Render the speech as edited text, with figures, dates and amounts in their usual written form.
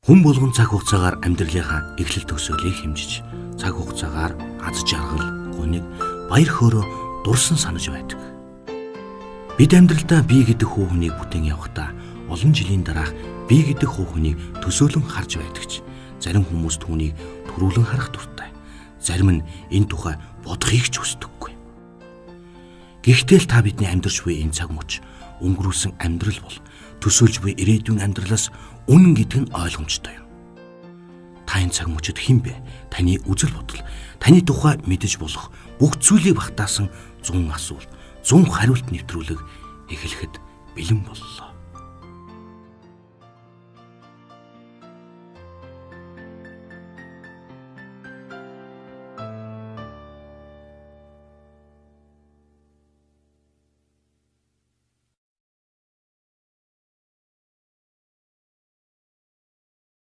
Хүн болгон цаг хугацаагаар амьдралынхаа эхлэл төгсгөлийг хэмжиж, цаг хугацаагаар аз жаргал, гуниг, баяр хөөрөө дурсан санаж байдаг. Бид амьдралдаа бие гэдэг хүү хүнийг бүтээн явахдаа олон жилийн дараах бие гэдэг хүү хүнийг төсөөлөн харж байдагч. Зарим хүмүүс түүнийг төрүүлэн харах дуртай. Зарим нь энэ тухай бодохыг ч хүсдэггүй. Гэхдээ л та бидний амьдарч буй энэ цаг мөч өнгөрүүлсэн амьдрал бол төсөөлж буй ирээдүйн амьдралаас үнэн гэдэг нь ойлгомжтой юм. Та энэ цаг мөчид хэн бэ? Таны үзэл бодол, таны тухай мэдэж болох бүх зүйлийг багтаасан 100 асуулт, 100 хариулт нэвтрүүлэг эхлэхэд бэлэн боллоо.